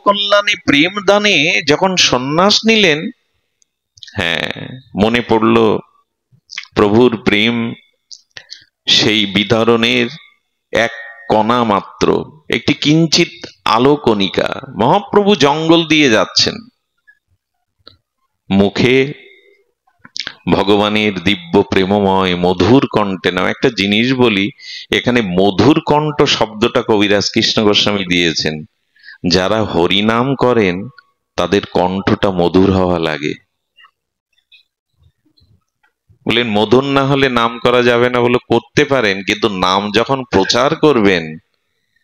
কল্যাণে প্রেম দানে যখন সন্ন্যাস নিলেন, হ্যাঁ, মনে পড়ল প্রভুর প্রেম সেই বিতরণের এক কণা মাত্র, একটি কিঞ্চিত আলো কণিকা। মহাপ্রভু জঙ্গল দিয়ে যাচ্ছেন, মুখে ভগবানের দিব্য প্রেমময় মধুর কণ্ঠে। নাও একটা জিনিস বলি, এখানে মধুর কণ্ঠ শব্দটা কবিরাজ কৃষ্ণ গোস্বামী দিয়েছেন। যারা হরিনাম করেন তাদের কণ্ঠটা মধুর হওয়া লাগে। বলেন মধুর না হলে নাম করা যাবে না, বলে করতে পারেন, কিন্তু নাম যখন প্রচার করবেন,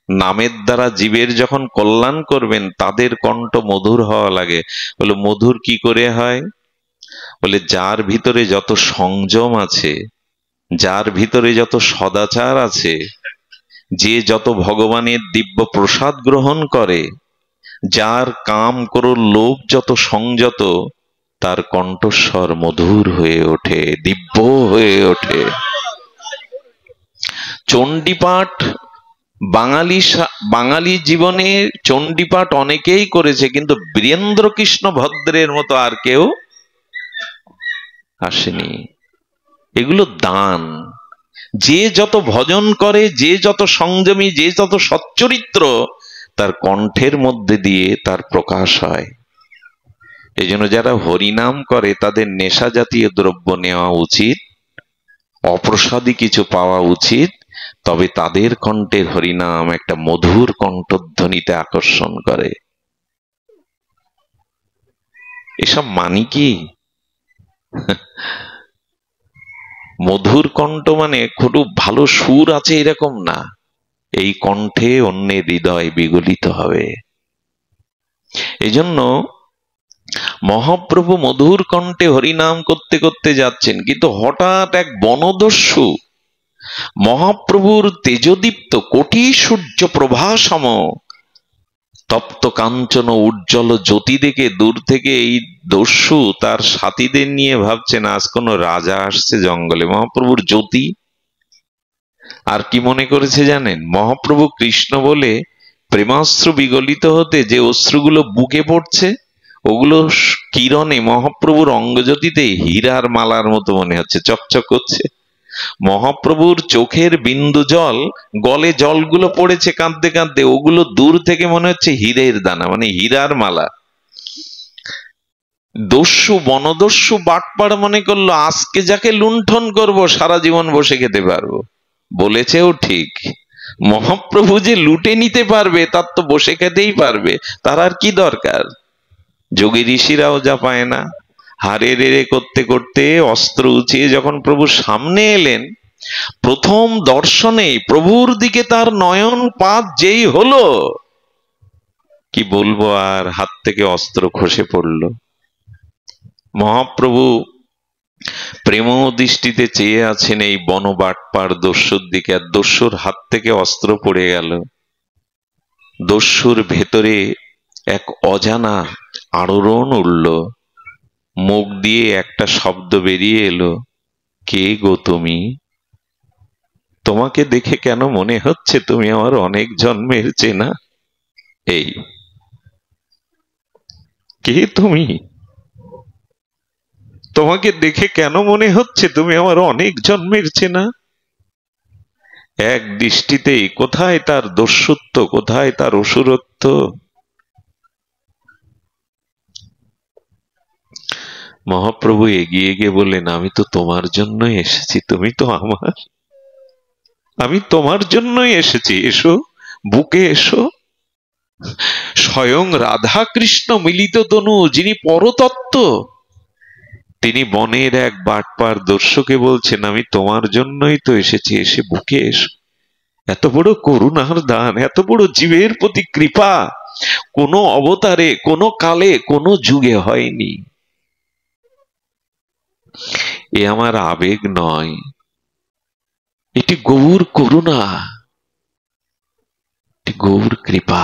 নামের দ্বারা জীবের যখন কল্যাণ করবেন, তাদের কণ্ঠ মধুর হওয়া লাগে। বলে মধুর কি করে হয়? বলে যার ভিতরে যত সংযম আছে, যার ভিতরে যত সদাচার আছে, যে যত ভগবানের দিব্য প্রসাদ গ্রহণ করে, যার কাম ক্রোধ লোভ যত সংযত, তার কণ্ঠস্বর মধুর হয়ে ওঠে, দিব্য হয়ে ওঠে। চণ্ডীপাঠ বাঙালি জীবনে চণ্ডীপাঠ অনেকেই করেছে, কিন্তু বীরেন্দ্র কৃষ্ণ ভদ্রের মতো আর কেউ আসেনি। এগুলো দান। যে যত ভজন করে, যে যত সংযমী, যে যত সচ্চরিত্র, তার কণ্ঠের মধ্যে দিয়ে তার প্রকাশ হয়। এই জন্য যারা হরিনাম করে তাদের নেশা জাতীয় দ্রব্য নেওয়া উচিত, অপ্রসাদী কিছু পাওয়া উচিত, তবে তাদের কণ্ঠের হরিনাম একটা মধুর কণ্ঠধ্বনিতে আকর্ষণ করে। এসব মানি কি? মধুর কণ্ঠ মানে খুব ভালো সুর আছে এরকম না, এই কণ্ঠে অন্যের হৃদয় বিগলিত হবে। এজন্য মহাপ্রভু মধুর কণ্ঠে হরিনাম করতে করতে যাচ্ছেন, কিন্তু হঠাৎ এক বনদস্যু মহাপ্রভুর তেজদীপ্ত কোটি সূর্য প্রভা সম তপ্ত কাঞ্চন উজ্জ্বল জ্যোতি দেখে দূর থেকে এই দস্যু তার সাথীদের নিয়ে ভাবছেন আজ কোন রাজা আসছে জঙ্গলে। মহাপ্রভুর জ্যোতি আর কি মনে করেছে জানেন? মহাপ্রভু কৃষ্ণ বলে প্রেমাশ্রু বিগলিত হতে যে অশ্রুগুলো বুকে পড়ছে, ওগুলো কিরণে মহাপ্রভুর অঙ্গজ্যোতিতে হীরার মালার মতো মনে হচ্ছে, চকচক করছে। মহাপ্রভুর চোখের বিন্দু জল, গলে জলগুলো পড়েছে কাঁদতে কাঁদতে, ওগুলো দূর থেকে মনে হচ্ছে হীরের দানা, মানে হীরার মালা। দস্যু বনদস্যু বাটপাড় মনে করলো আজকে যাকে লুণ্ঠন করব সারা জীবন বসে খেতে পারবো। বলেছেও ঠিক, মহাপ্রভু যে লুটে নিতে পারবে তার তো বসে খেতেই পারবে, তার আর কি দরকার? যোগী ঋষিরাও যা পায় না। হারে রে করতে করতে অস্ত্র উঁচিয়ে যখন প্রভুর সামনে এলেন, প্রথম দর্শনে প্রভুর দিকে তার নয়ন পাত যেই হলো, কি বলবো আর, হাত থেকে অস্ত্র খসে পড়ল। মহাপ্রভু প্রেম দৃষ্টিতে চেয়ে আছেন এই বনবাটপার দস্যুর দিকে, আর দস্যুর হাত থেকে অস্ত্র পড়ে গেল। দস্যুর ভেতরে এক অজানা আলোড়ন উঠল, মুখ দিয়ে একটা শব্দ বেরিয়ে এলো, কে গো তুমি? তোমাকে দেখে কেন মনে হচ্ছে তুমি আমার অনেক জন্মের চেনা। এই কে তুমি? তোমাকে দেখে কেন মনে হচ্ছে তুমি আমার অনেক জন্মের চেনা। এক দৃষ্টিতেই কোথায় তার দস্যুত্ব, কোথায় তার অসুরত্ব। মহাপ্রভু এগিয়ে গিয়ে বললেন, আমি তো তোমার জন্যই এসেছি, তুমি তো আমার, আমি তোমার জন্যই এসেছি, এসো বুকে এসো। স্বয়ং রাধা কৃষ্ণ মিলিত তনু, যিনি পরতত্ত্ব, তিনি বনের এক বাটপার দস্যুকে বলছেন আমি তোমার জন্যই তো এসেছি, এসে বুকে এসো। এত বড় করুণার দান, এত বড় জীবের প্রতি কৃপা কোনো অবতারে, কোনো কালে, কোনো যুগে হয়নি। এ আমার আবেগ নয়, এটি গৌর করুণা, এটি গৌর কৃপা।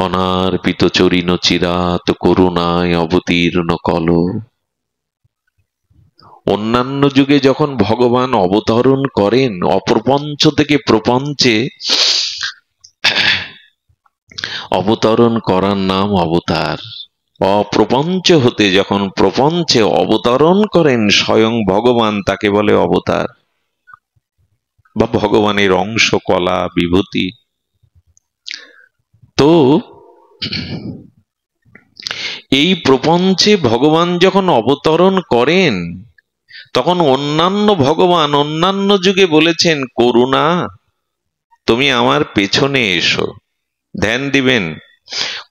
অনার্পিত চরিণ চিরাত করুণায় অবতীর্ণ কল। অন্যান্য যুগে যখন ভগবান অবতরণ করেন অপ্রপঞ্চ থেকে প্রপঞ্চে, অবতরণ করার নাম অবতার। অপ্রপঞ্চ হতে যখন প্রপঞ্চে অবতরণ করেন স্বয়ং ভগবান, তাকে বলে অবতার বা ভগবানের অংশ, কলা, বিভূতি। তো এই প্রপঞ্চে ভগবান যখন অবতরণ করেন, তখন অন্যান্য ভগবান অন্যান্য যুগে বলেছেন, করুণা তুমি আমার পেছনে এসো, ধ্যান দিবেন,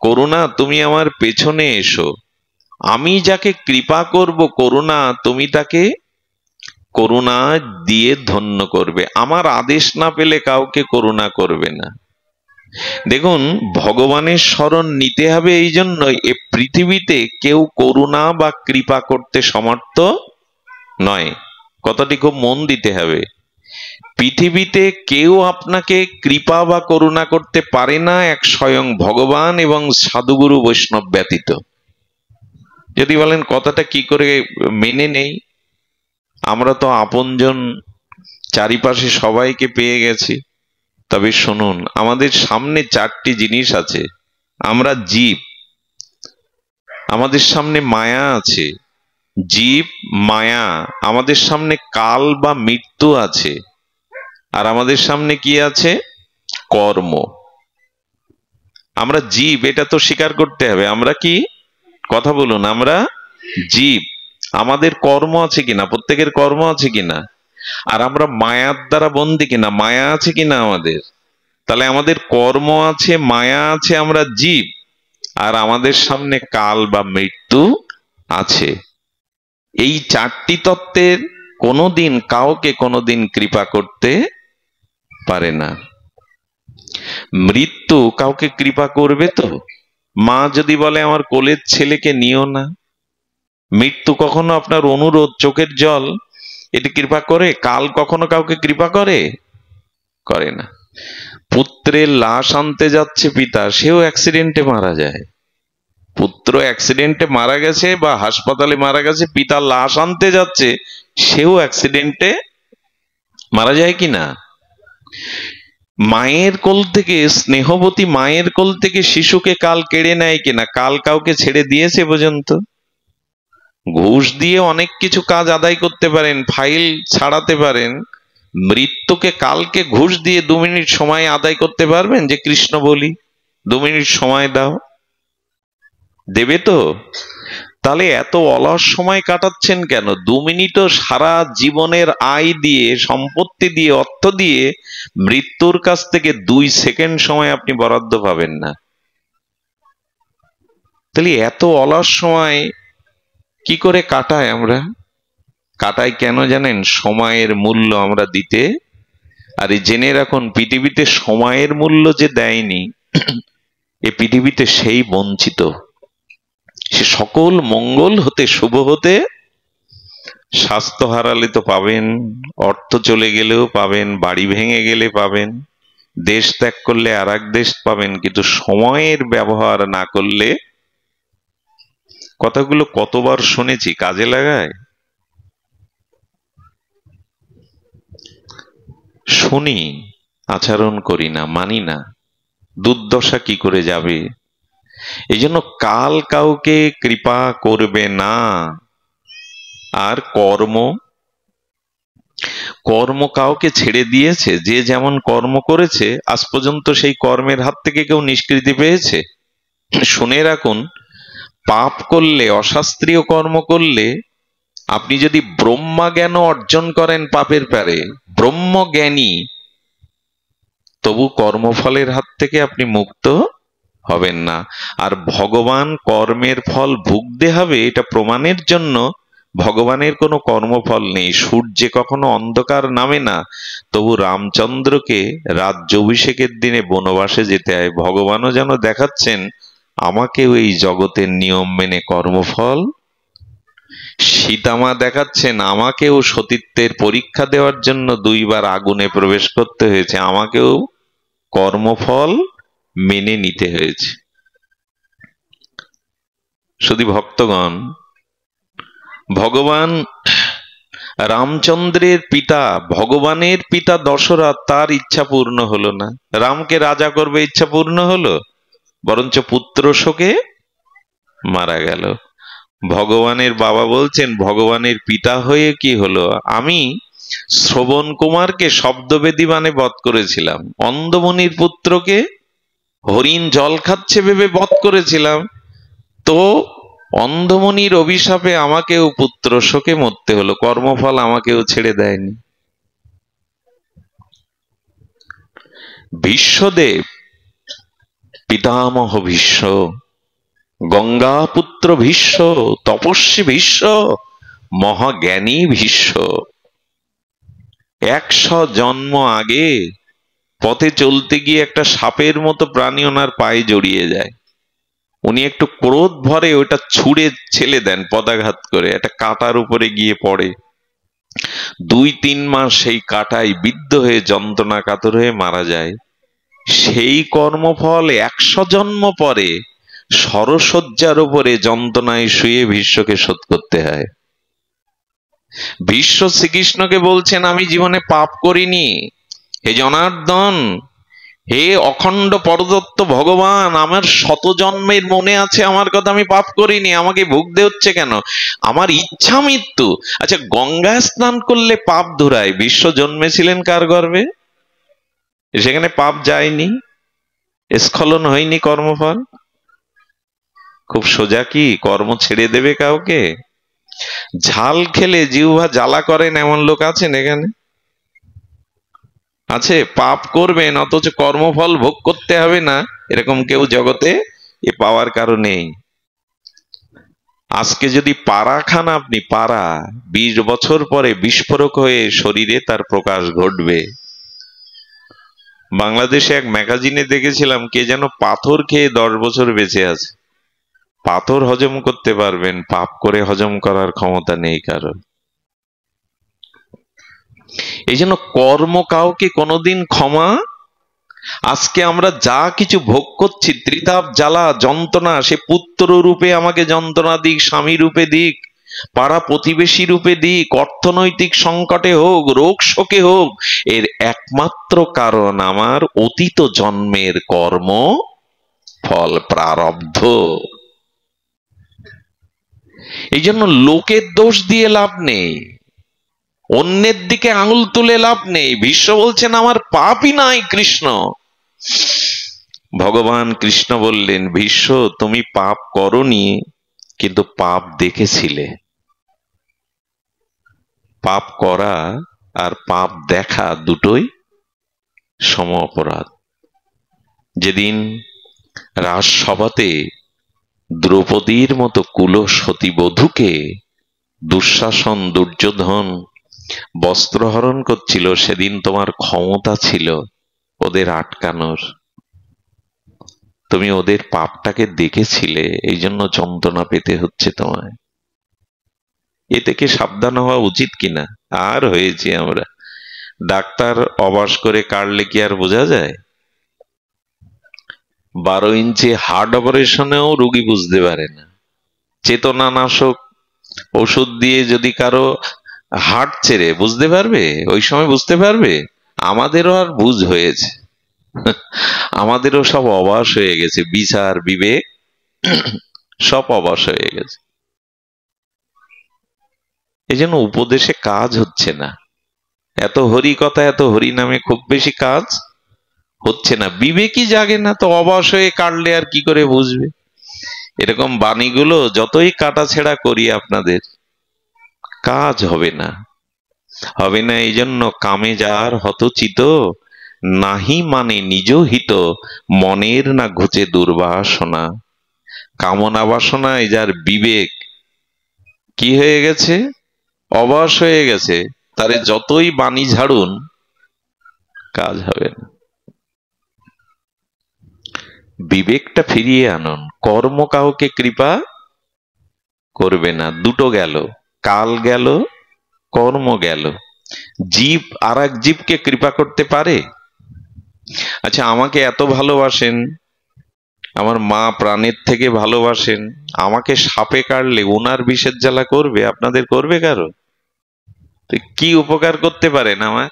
করুণা তুমি আমার পেছনে এসো, আমি যাকে কৃপা করব করুণা তুমি তাকে করুণা দিয়ে ধন্য করবে, আমার আদেশ না পেলে কাউকে করুণা করবে না। দেখুন, ভগবানের শরণ নিতে হবে, এই জন্য এ পৃথিবীতে কেউ করুণা বা কৃপা করতে সমর্থ নয়। কথাটি খুব মন দিতে হবে। পৃথিবীতে কেউ আপনাকে কৃপা বা করুণা করতে পারে না, এক স্বয়ং ভগবান এবং সাধুগুরু বৈষ্ণব ব্যতীত। যদি বলেন কথাটা কি করে মেনে নেই, আমরা তো আপনজন চারিপাশে সবাইকে পেয়ে গেছি। তবে শুনুন, আমাদের সামনে চারটি জিনিস আছে। আমরা জীব, আমাদের সামনে মায়া আছে, জীব মায়া, আমাদের সামনে কাল বা মৃত্যু আছে, আর আমাদের সামনে কি আছে? কর্ম। আমরা জীব, এটা তো স্বীকার করতে হবে। আমরা কি? কথা বলুন, আমরা জীব। আমাদের কর্ম আছে কিনা? প্রত্যেকের কর্ম আছে কিনা? আর আমরা মায়ার দ্বারা বন্দী কিনা? মায়া আছে কিনা আমাদের? তাহলে আমাদের কর্ম আছে, মায়া আছে, আমরা জীব, আর আমাদের সামনে কাল বা মৃত্যু আছে। এই চারটি তত্ত্বের কোনোদিন কাউকে কোনোদিন কৃপা করতে পারে না। মৃত্যু কাউকে কৃপা করবে তো? মা যদি বলে আমার কোলের ছেলেকে নিও না, মৃত্যু কখনো আপনার অনুরোধ, চোখের জল, এটি কৃপা করে? কাল কখনো কাউকে কৃপা করে? করে না। পুত্রের লাশ আনতে যাচ্ছে পিতা, সেও অ্যাক্সিডেন্টে মারা যায়। পুত্র অ্যাক্সিডেন্টে মারা গেছে বা হাসপাতালে মারা গেছে, পিতা লাশ আনতে যাচ্ছে, সেও অ্যাক্সিডেন্টে মারা যায় কিনা? মায়ের কোল থেকে, স্নেহবতী মায়ের কোল থেকে শিশুকে কাল কেড়ে নেয় কিনা? কাল কাউকে ছেড়ে দিয়েছে পর্যন্ত? ঘুষ দিয়ে অনেক কিছু কাজ আদায় করতে পারেন, ফাইল ছাড়াতে পারেন, মৃত্যুকে কালকে ঘুষ দিয়ে 2 মিনিট সময় আদায় করতে পারবেন? যে কৃষ্ণ বলি 2 মিনিট সময় দাও, দেবে তো? তাহলে এত অলস সময় কাটাচ্ছেন কেন? 2 মিনিটও সারা জীবনের আয় দিয়ে, সম্পত্তি দিয়ে, অর্থ দিয়ে মৃত্যুর কাছ থেকে 2 সেকেন্ড সময় আপনি বরাদ্দ পাবেন না। তাহলে এত অলস সময় কি করে কাটাই আমরা? কাটাই কেন জানেন? সময়ের মূল্য আমরা দিতে। আর এই জেনে রাখুন, পৃথিবীতে সময়ের মূল্য যে দেয়নি, এ পৃথিবীতে সেই বঞ্চিত। সে সকল মঙ্গল হতে, শুভ হতে, স্বাস্থ্য হারালে তো পাবেন, অর্থ চলে গেলেও পাবেন, বাড়ি ভেঙে গেলে পাবেন, দেশ ত্যাগ করলে আর এক দেশ পাবেন, কিন্তু সময়ের ব্যবহার না করলে। কথাগুলো কতবার শুনেছি, কাজে লাগায়? শুনি, আচরণ করি না, মানি না, দুর্দশা কি করে যাবে? এই জন্য কাল কাউকে কৃপা করবে না। আর কর্ম, কর্ম কাউকে ছেড়ে দিয়েছে? যে যেমন কর্ম করেছে, আজ পর্যন্ত সেই কর্মের হাত থেকে কেউ নিষ্কৃতি পেয়েছে? শুনে রাখুন, পাপ করলে, অশাস্ত্রীয় কর্ম করলে, আপনি যদি ব্রহ্মা জ্ঞান অর্জন করেন পাপের পারে, ব্রহ্মজ্ঞানী, তবু কর্মফলের হাত থেকে আপনি মুক্ত হবেন না। আর ভগবান কর্মের ফল ভুগতে হবে, এটা প্রমাণের জন্য ভগবানের কোনো কর্মফল নেই। সূর্যে কখনো অন্ধকার নামে না, তবু রামচন্দ্রকে রাজ্যাভিষেকের দিনে বনবাসে যেতে হয়। ভগবানও যেন দেখাচ্ছেন, আমাকেও এই জগতের নিয়ম মেনে কর্মফল। সীতামা দেখাচ্ছেন, আমাকেও সতীত্বের পরীক্ষা দেওয়ার জন্য 2 বার আগুনে প্রবেশ করতে হয়েছে, আমাকেও কর্মফল মেনে নিতে হয়েছে। শুধু ভক্তগণ, ভগবান রামচন্দ্রের পিতা, ভগবানের পিতা দশরথ, তার ইচ্ছা পূর্ণ হলো না। রামকে রাজা করবে, ইচ্ছা পূর্ণ হলো? বরঞ্চ পুত্র শোকে মারা গেল। ভগবানের বাবা বলছেন, ভগবানের পিতা হয়ে কি হলো, আমি শ্রবণ কুমারকে শব্দবেদী মানে বধ করেছিলাম, অন্ধমুনির পুত্রকে হরিণ জল খাচ্ছে ভেবে বধ করেছিলাম, তো অন্ধমুনির অভিশাপে আমাকেও পুত্র শোকে মরতে হলো, কর্মফল আমাকেও ছেড়ে দেয়নি। ভীষ্মদেব পিতামহ ভীষ্ম, গঙ্গাপুত্র ভীষ্ম, তপস্বী ভীষ্ম, মহাজ্ঞানী ভীষ্ম। 100 জন্ম আগে পথে চলতে গিয়ে একটা সাপের মতো প্রাণী ওনার পায়ে জড়িয়ে যায়, উনি একটু ক্রোধ ভরে ওটা ছুঁড়ে ছেলে দেন পদাঘাত করে, একটা কাঁটার উপরে গিয়ে পড়ে। 2-3 মাস সেই কাঁটায় বিদ্ধ হয়ে যন্ত্রণা কাতর হয়ে মারা যায়। সেই কর্মফল 100 জন্ম পরে সরসজ্জার উপরে যন্ত্রণায় শুয়ে ভীষ্মকে শোধ করতে হয়। ভীষ্ম শ্রীকৃষ্ণকে বলছেন, আমি জীবনে পাপ করিনি, হে জনার্দন, হে অখণ্ড পরদত্ত ভগবান, আমার 100 জন্মের মনে আছে আমার কথা, আমি পাপ করিনি, আমাকে ভুগতে হচ্ছে কেন, আমার ইচ্ছা মৃত্যু। আচ্ছা, গঙ্গা স্নান করলে পাপ ধুরায়, ভীষ্ম জন্মেছিলেন কার গর্ভে? সেখানে পাপ যায়নি, স্খলন হয়নি কর্মফল। খুব সোজা কি কর্ম ছেড়ে দেবে কাউকে? ঝাল খেলে জিহ্বা জ্বালা করেন এমন লোক আছেন এখানে? আছে? পাপ করবেন অথচ কর্মফল ভোগ করতে হবে না, এরকম কেউ জগতে এ পাওয়ার কারণেই। আজকে যদি পাড়া খান আপনি, পাড়া 20 বছর পরে বিস্ফোরক হয়ে শরীরে তার প্রকাশ ঘটবে। বাংলাদেশে এক ম্যাগাজিনে দেখেছিলাম, কে যেন পাথর খেয়ে 10 বছর বেঁচে আছে। পাথর হজম করতে পারবেন, পাপ করে হজম করার ক্ষমতা নেই কারণ। এই জন্য কর্ম কাউকে কোনোদিন ক্ষমা। আজকে আমরা যা কিছু ভোগ করছি, ত্রিতাপ জ্বালা যন্ত্রণা, সে পুত্র রূপে আমাকে যন্ত্রণা দিক, স্বামী রূপে দিক, পাড়া প্রতিবেশী রূপে দিক, অর্থনৈতিক সংকটে হোক, রোগ শোকে হোক, এর একমাত্র কারণ আমার অতীত জন্মের কর্ম ফল প্রারব্ধ। এই জন্য লোকের দোষ দিয়ে লাভ নেই, অন্যের দিকে আঙুল তুলে লাভ নেই। ভীষ্ম বলছেন, আমার পাপই নাই কৃষ্ণ। ভগবান কৃষ্ণ বললেন, ভীষ্ম তুমি পাপ করনি, কিন্তু পাপ দেখেছিলে। পাপ করা আর পাপ দেখা দুটোই সম অপরাধ। যেদিন রাজসভাতে দ্রৌপদীর মতো কুলসতী বধূকে দুঃশাসন দুর্যোধন বস্ত্রহরণ করছিল, সেদিন তোমার ক্ষমতা ছিল ওদের আটকানোর। তুমি ওদের পাপটাকে দেখেছিলে, এই জন্য যন্ত্রণা পেতে হচ্ছে তোমায়। এ থেকে সাবধান হওয়া উচিত কিনা? আর হয়েছি আমরা। ডাক্তার অবাস করে কাটলে কি আর বোঝা যায়? 12 ইঞ্চি হার্ট অপারেশনেও রোগী বুঝতে পারে না। চেতনানাশক ওষুধ দিয়ে যদি কারো হার্ট ছেড়ে, বুঝতে পারবে? ওই সময় বুঝতে পারবে? আমাদেরও আর বুঝ হয়েছে, আমাদেরও সব অবাস হয়ে গেছে, বিচার বিবেক সব অবাস হয়ে গেছে। এই জন্য উপদেশে কাজ হচ্ছে না, এত হরি কথা, এত হরি নামে খুব বেশি কাজ হচ্ছে না, বিবেকই জাগে না, তো অবাস হয়ে কাটলে আর কি করে বুঝবে? এরকম বাণীগুলো যতই কাটাছেড়া করি আপনাদের, কাজ হবে না, হবে না। এই জন্য কামে যার হতচিত, নাহি মানে নিজ হিত, মনের না ঘুচে দুর্বাসনা। কামনা বাসনায় যার বিবেক কি হয়ে গেছে? অবশ হয়ে গেছে, তারে যতই বাণী ঝাড়ুন কাজ হবে না। বিবেকটা ফিরিয়ে আনুন। কর্ম কাউকে কৃপা করবে না। দুটো গেল, কাল গেল, কর্ম গেল। জীব আর এক জীবকে কৃপা করতে পারে? আচ্ছা, আমাকে এত ভালোবাসেন, আমার মা প্রাণের থেকে ভালোবাসেন, আমাকে সাপে কাটলে ওনার বিষের জ্বালা করবে? আপনাদের করবে কারো? কি উপকার করতে পারেন আমার?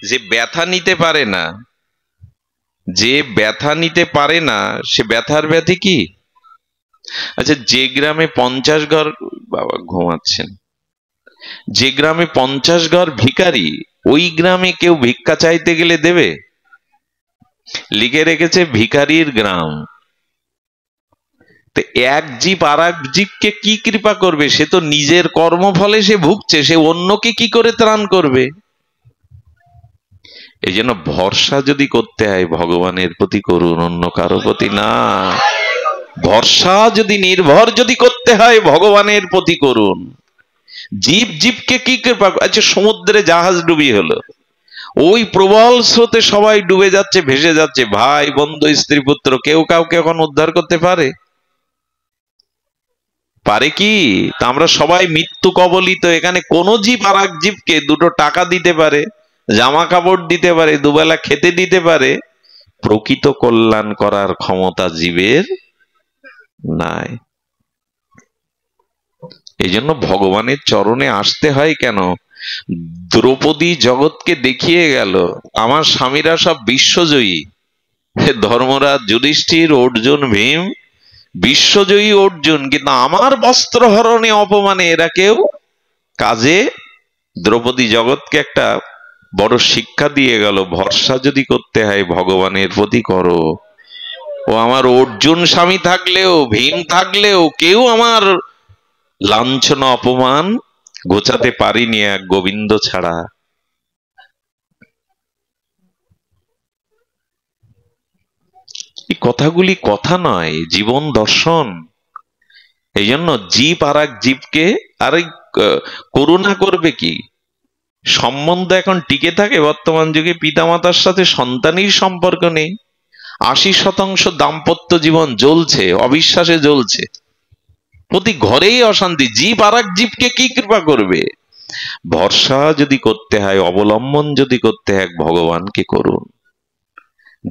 যে ব্যথা নিতে পারে না, যে ব্যথা নিতে পারে না সে ব্যথার ব্যাধি কি? আচ্ছা, যে গ্রামে 50 ঘর, বাবা ঘুমাচ্ছেন, যে গ্রামে 50 ঘর ভিখারি, ওই গ্রামে কেউ ভিক্ষা চাইতে গেলে দেবে? লিখে রেখেছে ভিখারির গ্রাম। তো এক জীব আর এক জীবকে কি কৃপা করবে? সে তো নিজের কর্মফলে সে ভুগছে, সে অন্যকে কি করে ত্রাণ করবে? এই জন্য ভরসা যদি করতে হয় ভগবানের প্রতি করুন, অন্য কারো প্রতি না। ভরসা যদি নির্ভর যদি করতে হয় ভগবানের প্রতি করুন। জীব জীবকে কি কৃপা? আচ্ছা, সমুদ্রে জাহাজ ডুবি হলো, ওই প্রবল স্রোতে সবাই ডুবে যাচ্ছে, ভেসে যাচ্ছে, ভাই বন্ধু স্ত্রী পুত্র কেউ কাউকে এখন উদ্ধার করতে পারে? পারে কি? তা আমরা সবাই মৃত্যু কবলিত। এখানে কোন জীব আর এক জীবকে দুটো টাকা দিতে পারে, জামা কাপড় দিতে পারে, দুবেলা খেতে দিতে পারে? প্রকৃত কল্যাণ করার ক্ষমতা জীবের নাই। এই জন্য ভগবানের চরণে আসতে হয় কেন? দ্রৌপদী জগৎকে দেখিয়ে গেল আমার স্বামীরা সব বিশ্বজয়ী। ধর্মরাজ যুধিষ্ঠির, অর্জুন, ভীম বিশ্বজয়ী অর্জুন, কিন্তু আমার বস্ত্রহরণে অপমানে এরা কেউ কাজে। দ্রৌপদী জগৎকে একটা বড় শিক্ষা দিয়ে গেল, ভরসা যদি করতে হয় ভগবানের প্রতি করো। ও আমার অর্জুন স্বামী থাকলেও, ভীম থাকলেও কেউ আমার লাঞ্ছনা অপমান ঘোচাতে পারিনি এক গোবিন্দ ছাড়া। এই কথাগুলি কথা নয়, জীবন দর্শন। এই জন্য জীব আর এক জীবকে আর করুণা করবে কি? সম্বন্ধ এখন টিকে থাকে বর্তমান যুগে, পিতামাতার সাথে সন্তানের সম্পর্ক নেই। 80% দাম্পত্য জীবন জ্বলছে, অবিশ্বাসে জ্বলছে, প্রতি ঘরেই অশান্তি। জীব আর এক জীবকে কি কৃপা করবে? ভরসা যদি করতে হয়, অবলম্বন যদি করতে হয় ভগবানকে করুন।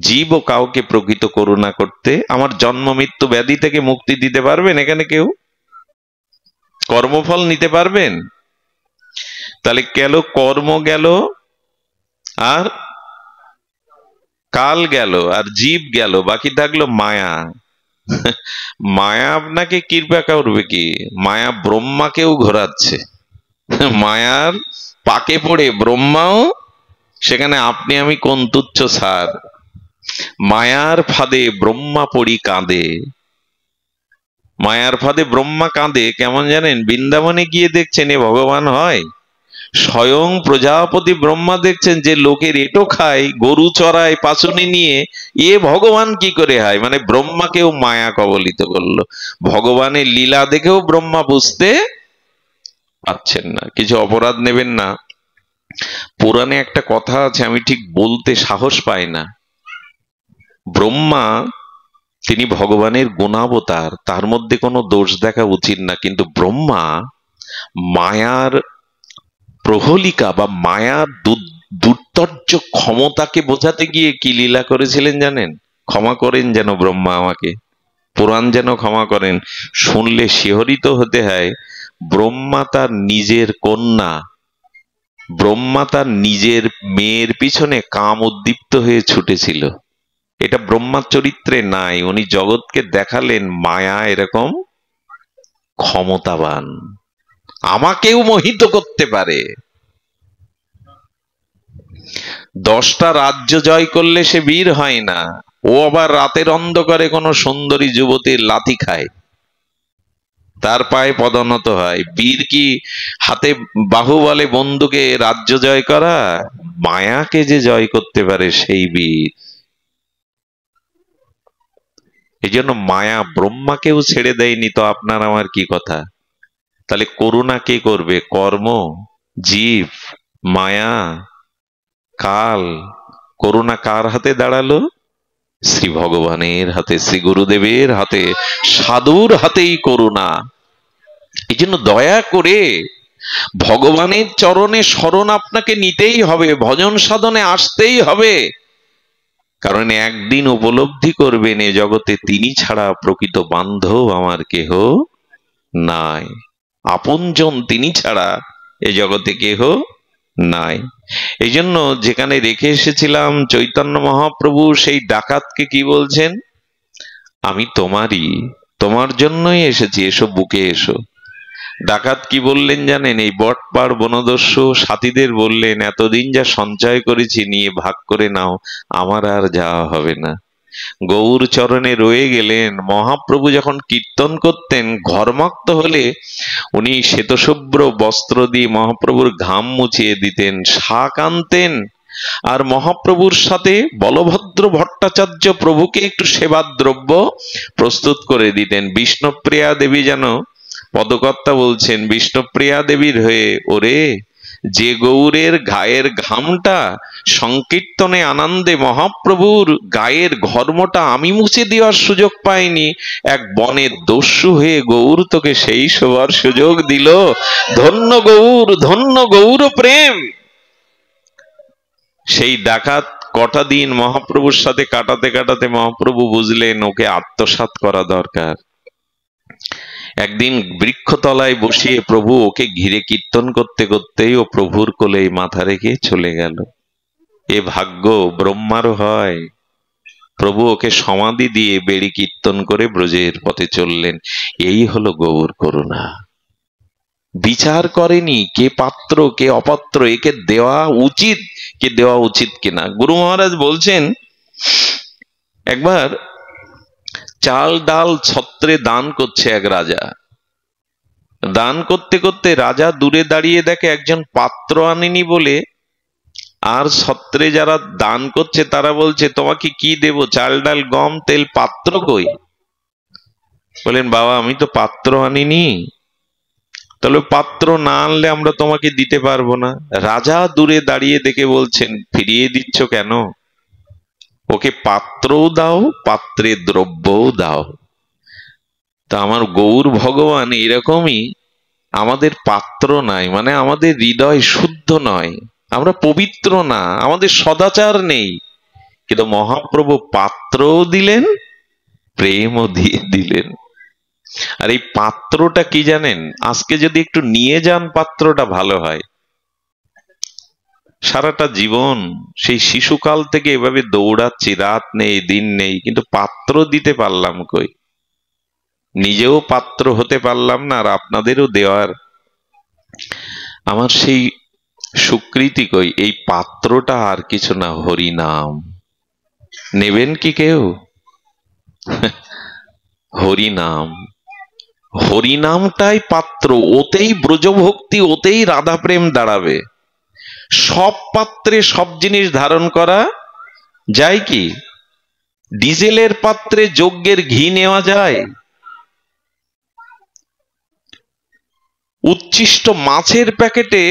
জীব ও কাউকে প্রকৃত করুণা করতে, আমার জন্ম মৃত্যু ব্যাধি থেকে মুক্তি দিতে পারবেন এখানে কেউ? কর্মফল নিতে পারবেন? তাহলে গেল কর্ম, গেল আর কাল গেল আর জীব গেল, বাকি থাকলো মায়া। মায়া আপনাকে কৃপা করবে কি? মায়া ব্রহ্মাকেও ঘোরাচ্ছে, মায়ার পাকে পড়ে ব্রহ্মাও সেখানে আপনি আমি কোন তুচ্ছ সার। মায়ার ফাঁদে ব্রহ্মা পড়ি কাঁদে। মায়ার ফাঁদে ব্রহ্মা কাঁদে কেমন জানেন? বৃন্দাবনে গিয়ে দেখছেন এ ভগবান হয়। স্বয়ং প্রজাপতি ব্রহ্মা দেখছেন যে লোকের এটো খায়, গরু চড়ায় পাচনে নিয়ে, এ ভগবান কি করে হয়? মানে ব্রহ্মাকেও মায়া কবলিত করলো। ভগবানের লীলা দেখেও ব্রহ্মা বুঝতে পারছেন না। কিছু অপরাধ নেবেন না। পুরাণে একটা কথা আছে, আমি ঠিক বলতে সাহস পাই না। ব্রহ্মা তিনি ভগবানের গুণাবতার, তার মধ্যে কোনো দোষ দেখা উচিত না, কিন্তু ব্রহ্মা মায়ার প্রহলিকা বা মায়ার দুর্তর্য ক্ষমতাকে বোঝাতে গিয়ে কি লীলা করেছিলেন জানেন? ক্ষমা করেন যেন ব্রহ্মা আমাকে, পুরাণ যেন ক্ষমা করেন, শুনলে শিহরিত হতে হয়। ব্রহ্মা তার নিজের কন্যা, ব্রহ্মা তার নিজের মেয়ের পিছনে কাম উদ্দীপ্ত হয়ে ছুটেছিল। এটা ব্রহ্মার চরিত্রে নাই। উনি জগৎকে দেখালেন মায়া এরকম ক্ষমতাবান, আমাকেও মোহিত করতে পারে। 10টা রাজ্য জয় করলে সে বীর হয় না, ও আবার রাতের অন্ধকারে কোনো সুন্দরী যুবতীর লাথি খায়, তার পায়ে পদোন্নত হয়। বীর কি হাতে বাহুবলে বন্দুকে রাজ্য জয় করা? মায়াকে যে জয় করতে পারে সেই বীর। এই জন্য মায়া ব্রহ্মাকেও ছেড়ে দেয়নি, তো আপনার আমার কি কথা? তাহলে করুণা কে করবে? কর্ম, জীব, মায়া, কাল। করুণা কার হাতে দাঁড়ালো? শ্রী ভগবানের হাতে, শ্রী গুরুদেবের হাতে, সাধুর হাতেই করুণা। এই জন্য দয়া করে ভগবানের চরণে শরণ আপনাকে নিতেই হবে, ভজন সাধনে আসতেই হবে। কারণ একদিন উপলব্ধি করবেন এ জগতে তিনি ছাড়া প্রকৃত বান্ধব আমার কেহ নাই, আপনজন তিনি ছাড়া এ জগতে কেহ নাই। এই জন্য যেখানে রেখে এসেছিলাম চৈতন্য মহাপ্রভু সেই ডাকাতকে কি বলছেন, আমি তোমারই, তোমার জন্যই এসেছি, এসো বুকে এসো। ডাকাত কি বললেন জানেন? এই বটপাড় বনদস্যু সাথীদের বললেন, এতদিন যা সঞ্চয় করেছি নিয়ে ভাগ করে নাও, আমার আর যাওয়া হবে না। গৌর চরণে রয়ে গেলেন। মহাপ্রভু যখন কীর্তন করতেন, ঘর্মাক্ত হলে উনি শ্বেতশুভ্র বস্ত্র দিয়ে মহাপ্রভুর ঘাম মুছিয়ে দিতেন, শাক আনতেন, আর মহাপ্রভুর সাথে বলভদ্র ভট্টাচার্য প্রভুকে একটু সেবার দ্রব্য প্রস্তুত করে দিতেন। বিষ্ণুপ্রিয়া দেবী যেন, পদকর্তা বলছেন, বিষ্ণুপ্রিয়া দেবীর হয়ে, ওরে যে গৌরের গায়ের ঘামটা সংকীর্তনে আনন্দে মহাপ্রভুর গায়ের ঘর্মটা আমি মুছে দেওয়ার সুযোগ পাইনি, এক বনের দস্যু হয়ে গৌর তোকে সেই সবার সুযোগ দিল। ধন্য গৌর, ধন্য গৌর প্রেম। সেই ডাকাত কটা দিন মহাপ্রভুর সাথে কাটাতে কাটাতে মহাপ্রভু বুঝলেন ওকে আত্মসাৎ করা দরকার। একদিন বৃক্ষতলায় বসিয়ে প্রভু ওকে ঘিরে কীর্তন করতে করতেই ও প্রভুর কোলেই মাথা রেখে চলে গেল। এ ভাগ্য ব্রহ্মারও হয়। প্রভু ওকে সমাধি দিয়ে বেড়ি কীর্তন করে ব্রজের পথে চললেন। এই হলো গৌর করুণা। বিচার করেনি কে পাত্র কে অপাত্র, একে দেওয়া উচিত কে দেওয়া উচিত কিনা। গুরু মহারাজ বলছেন, একবার চাল ডাল ছত্রে দান করছে এক রাজা। দান করতে করতে রাজা দূরে দাঁড়িয়ে দেখে একজন পাত্র আনেনি বলে, আর ছত্রে যারা দান করছে তারা বলছে, তোমাকে কি দেব, চাল ডাল গম তেল, পাত্র কই? বলেন, বাবা আমি তো পাত্র আনিনি। তাহলে পাত্র না আনলে আমরা তোমাকে দিতে পারবো না। রাজা দূরে দাঁড়িয়ে দেখে বলছেন, ফিরিয়ে দিচ্ছ কেন? ওকে পাত্রও দাও, পাত্রে দ্রব্যও দাও। তা আমার গৌর ভগবান এরকমই, আমাদের পাত্র নাই, মানে আমাদের হৃদয় শুদ্ধ নয়, আমরা পবিত্র না, আমাদের সদাচার নেই। কিন্তু মহাপ্রভু পাত্রও দিলেন, প্রেমও দিয়ে দিলেন। আর এই পাত্রটা কি জানেন? আজকে যদি একটু নিয়ে যান পাত্রটা ভালো হয়। সারাটা জীবন সেই শিশুকাল থেকে এভাবে দৌড়াচ্ছি, রাত নেই দিন নেই, কিন্তু পাত্র দিতে পারলাম কই? নিজেও পাত্র হতে পারলাম না, আর আপনাদেরও দেওয়ার আমার সেই স্বীকৃতি কই? এই পাত্রটা আর কিছু না, হরিনাম। নেবেন কি কেউ? হরিনাম। হরিনামটাই পাত্র, ওতেই ব্রজভক্তি, ওতেই রাধা প্রেম দাঁড়াবে। সব পাত্রে সব জিনিস ধারণ করা যায় কি? ডিজেলের পাত্রে যজ্ঞের ঘি নেওয়া যায়? উচ্ছিষ্ট মাছের প্যাকেটে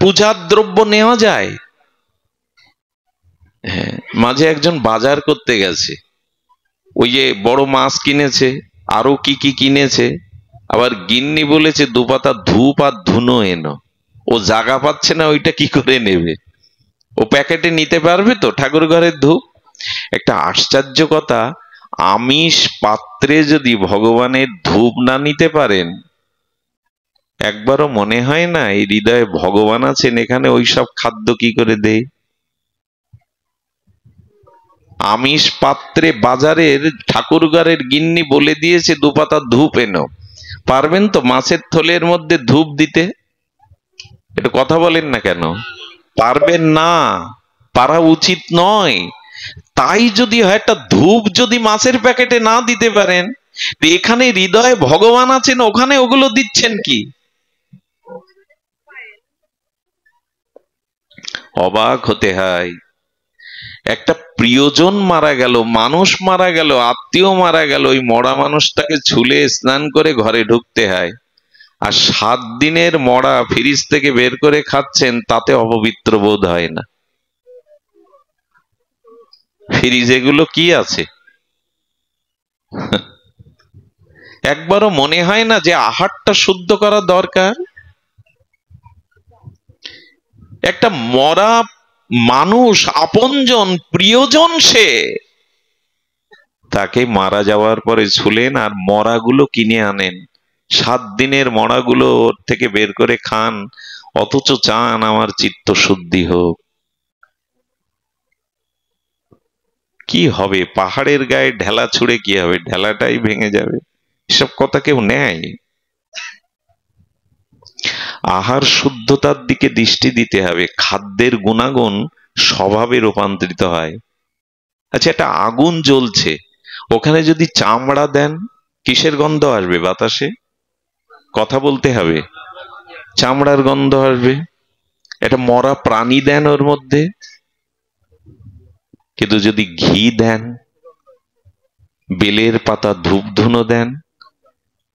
পূজার দ্রব্য নেওয়া যায়? হ্যাঁ, মাঝে একজন বাজার করতে গেছে, ওই যে বড় মাছ কিনেছে, আরো কি কি কিনেছে, আবার গিন্নি বলেছে দুপাতা ধূপ আর ধুনো এনো। ও জায়গা পাচ্ছে না, ওইটা কি করে নেবে? ও প্যাকেটে নিতে পারবে তো ঠাকুর ঘরের ধূপ? একটা আশ্চর্য কথা, আমিষ পাত্রে যদি ভগবানের ধূপ না নিতে পারেন, একবারও মনে হয় না এই হৃদয়ে ভগবান আছেন, এখানে ওই সব খাদ্য কি করে দেয়? আমিষ পাত্রে বাজারের ঠাকুরঘরের গিন্নি বলে দিয়েছে দুপাতা ধূপ এনো, পারবেন তো মাছের থলের মধ্যে ধূপ দিতে? একটু কথা বলেন না কেন? পারবেন না, পারা উচিত নয়। তাই যদি হয়, একটা ধূপ যদি মাছের প্যাকেটে না দিতে পারেন, এখানে হৃদয়ে ভগবান আছেন, ওখানে ওগুলো দিচ্ছেন কি? অবাক হতে হয়। একটা প্রিয়জন মারা গেল, মানুষ মারা গেল, আত্মীয় মারা গেল, ওই মরা মানুষটাকে ছুলে স্নান করে ঘরে ঢুকতে হয়, আর 7 দিনের মরা ফ্রিজ থেকে বের করে খাচ্ছেন, তাতে অপবিত্র বোধ হয় না। ফ্রিজ এগুলো কি আছে? একবারও মনে হয় না যে আহারটা শুদ্ধ করা দরকার? একটা মরা মানুষ, আপনজন, প্রিয়জন, সে, তাকে মারা যাওয়ার পরে ছুলেন আর মরাগুলো কিনে আনেন, 7 দিনের মরাগুলো ওর থেকে বের করে খান, অথচ চান আমার চিত্ত শুদ্ধি হোক। কি হবে? পাহাড়ের গায়ে ঢেলা ছুঁড়ে কি হবে? ঢেলাটাই ভেঙে যাবে। এসব কথা কেউ নেয়? আহার শুদ্ধতার দিকে দৃষ্টি দিতে হবে। খাদ্যের গুণাগুণ স্বভাবে রূপান্তরিত হয়। আচ্ছা, একটা আগুন জ্বলছে, ওখানে যদি চামড়া দেন, কিসের গন্ধ আসবে বাতাসে? কথা বলতে হবে, চামড়ার গন্ধ আসবে। একটা মরা প্রাণী দেন ওর মধ্যে, কিন্তু যদি ঘি দেন, বেলের পাতা, ধূপ ধুনো দেন,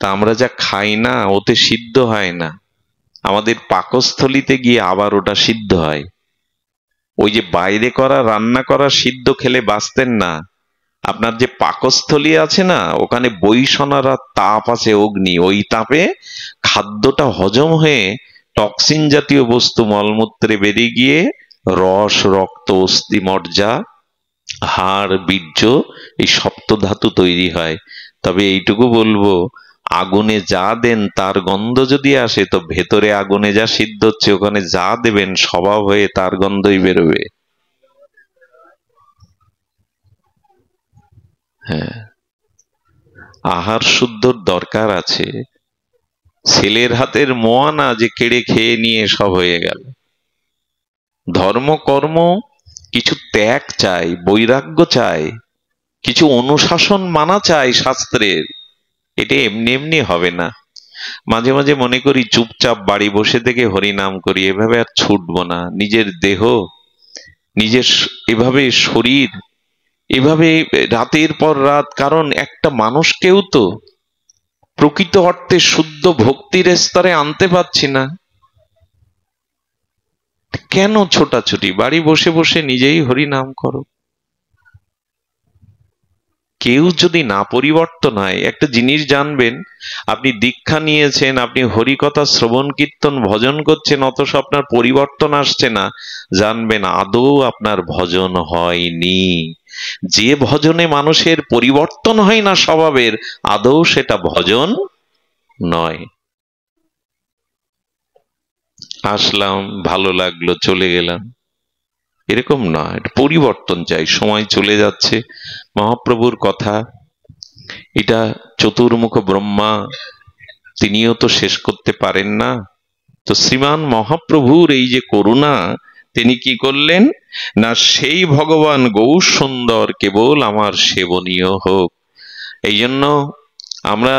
তা আমরা যা খাই না, ওতে সিদ্ধ হয় না, আমাদের পাকস্থলিতে গিয়ে আবার ওটা সিদ্ধ হয়। ওই যে বাইরে করা রান্না করা সিদ্ধ খেলে বাঁচতেন না, আপনার যে পাকস্থলী আছে না, ওখানে বৈষণারা তাপ আছে, অগ্নি, ওই তাপে খাদ্যটা হজম হয়ে টক্সিন জাতীয় বস্তু মলমূত্রে বেরিয়ে গিয়ে রস, রক্ত, অস্থি মজ্জা, হাড়, বীর্য, এই সপ্তধাতু তৈরি হয়। তবে এইটুকু বলবো, আগুনে যা দেন তার গন্ধ যদি আসে, তো ভেতরে আগুনে যা সিদ্ধ হচ্ছে ওখানে যা দেবেন স্বভাব হয়ে তার গন্ধই বেরোবে। হ্যাঁ, আহার শুদ্ধর দরকার আছে। ছেলের হাতের মোয়া না যে কেড়ে খেয়ে নিয়ে সব হয়ে গেল। ধর্ম কর্ম কিছু ত্যাগ চাই, বৈরাগ্য চাই, কিছু অনুশাসন মানা চাই শাস্ত্রের। এটা এমনি এমনি হবে না। মাঝে মাঝে মনে করি চুপচাপ বাড়ি বসে থেকে হরিনাম করি, এভাবে আর ছুটবো না। নিজের দেহ, নিজের এভাবে শরীর, এভাবে রাতের পর রাত, কারণ একটা মানুষকেও তো প্রকৃত অর্থে শুদ্ধ ভক্তির স্তরে আনতে পারছি না। কেন ছোটাছুটি? বাড়ি বসে বসে নিজেই হরিনাম করো। কেউ যদি না পরিবর্তন হয়, একটা জিনিস জানবেন, আপনি দীক্ষা নিয়েছেন, আপনি হরিকথা শ্রবণ কীর্তন ভজন করছেন, অথচ আপনার পরিবর্তন আসছে না, জানবেন আদৌ আপনার ভজন হয়নি। যে ভজনে মানুষের পরিবর্তন হয় না স্বভাবের, আদৌ সেটা ভজন নয়। আসলাম, ভালো লাগলো, চলে গেলাম, এরকম নয়। পরিবর্তন চাই। সময় চলে যাচ্ছে, মহাপ্রভুর কথা, এটা চতুর্মুখ ব্রহ্মা, তিনিও তো শেষ করতে পারেন না। তো শ্রীমান মহাপ্রভুর এই যে করুণা, তিনি কি করলেন না, সেই ভগবান গৌর সুন্দর কেবল আমার সেবনীয় হোক। এই জন্য আমরা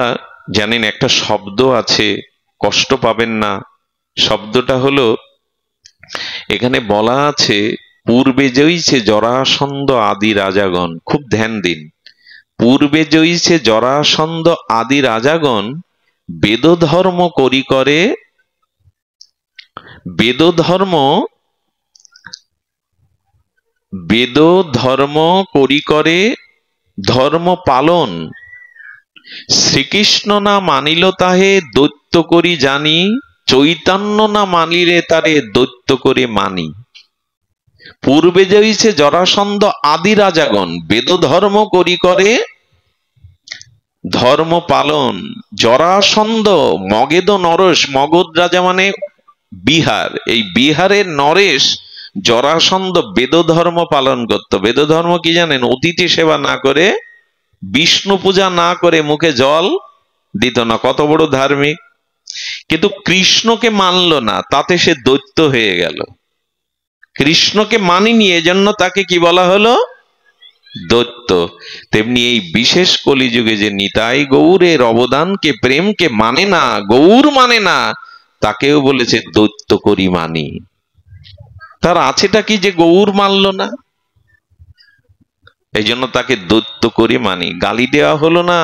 জানেন একটা শব্দ আছে, কষ্ট পাবেন না। শব্দটা হলো, এখানে বলা আছে, পূর্বে জয়ীছে জরাসন্ধ আদি রাজাগণ। খুব ধ্যান দিন। পূর্বে জয়ীছে জরাসন্ধ আদি রাজাগণ, বেদধর্ম করি করে, বেদধর্ম বেদধর্ম করি করে ধর্ম পালন, শ্রীকৃষ্ণ না মানিল তাহে দৈত্য করি জানি, চৈতন্য না মানিলে তারে দৈত্য করে মানি। পূর্বে জয়ীছে জরাসন্ধ আদি রাজাগণ, বেদ ধর্ম করি করে ধর্ম পালন। জরাসন্ধ মগেদ নরেশ, মগধ রাজা মানে বিহার, এই বিহারের নরেশ জরাসন্ধ বেদ ধর্ম পালন করত। বেদ ধর্ম কি জানেন? অতিথি সেবা না করে, বিষ্ণু পূজা না করে মুখে জল দিত না। কত বড় ধার্মিক! কিন্তু কৃষ্ণকে মানল না, তাতে সে দৈত্য হয়ে গেল। কৃষ্ণকে মানিনি, এজন্য তাকে কি বলা হলো? দৈত্য। তেমনি এই বিশেষ কলিযুগে যে নিতাই গৌরের অবদানকে, প্রেমকে মানে না, গৌর মানে না, তাকেও বলেছে দৈত্য করি মানি। তার আছেটা কি যে গৌর মানল না? এই জন্য তাকে দৈত্য করে মানি। গালি দেওয়া হলো না,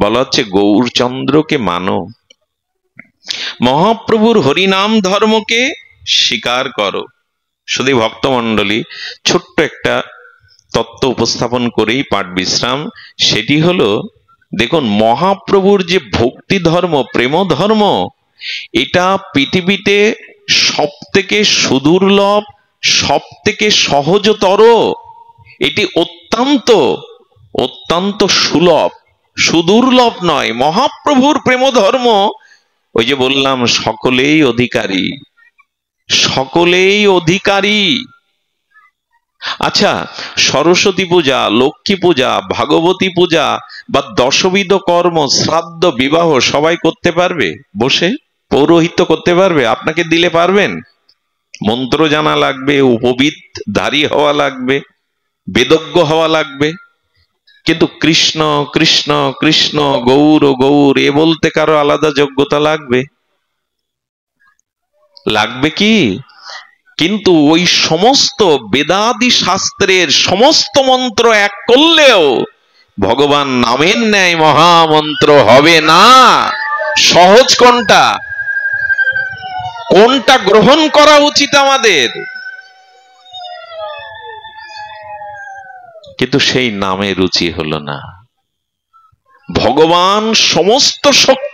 বলা হচ্ছে গৌরচন্দ্রকে মানো, মহাপ্রভুর হরিনাম ধর্মকে স্বীকার করো। শুধু ভক্তমণ্ডলী, ছোট্ট একটা তত্ত্ব উপস্থাপন করেই পাঠ বিশ্রাম। সেটি হলো, দেখুন, মহাপ্রভুর যে ভক্তি ধর্ম, প্রেম ধর্ম, এটা পৃথিবীতে সব থেকে সুদুর্লভ, সব থেকে সহজতর, এটি অত্যন্ত অত্যন্ত সুলভ, সুদুর্লভ নয়। মহাপ্রভুর প্রেম ধর্ম, ওই যে বললাম, সকলেই অধিকারী, সকলেই অধিকারী। আচ্ছা, সরস্বতী পূজা, লক্ষ্মী পূজা, ভাগবতী পূজা বা দশবিধ কর্ম, শ্রাদ্ধ, বিবাহ সবাই করতে পারবে? বসে পৌরোহিত্য করতে পারবে? আপনাকে দিলে পারবেন? মন্ত্র জানা লাগবে, উপবিদধারী হওয়া লাগবে, বেদজ্ঞ হওয়া লাগবে। কিন্তু কৃষ্ণ কৃষ্ণ কৃষ্ণ, গৌর গৌর এ বলতে কারো আলাদা যোগ্যতা লাগবে? লাগবে কি? কিন্তু ওই সমস্ত বেদাদি শাস্ত্রের সমস্ত মন্ত্র এক করলেও ভগবান নামের ন্যায় মহামন্ত্র হবে না। সহজ কোনটা? কোনটা গ্রহণ করা উচিত আমাদের? কিন্তু সেই নামে রুচি হলো না। ভগবান সমস্ত শক্তি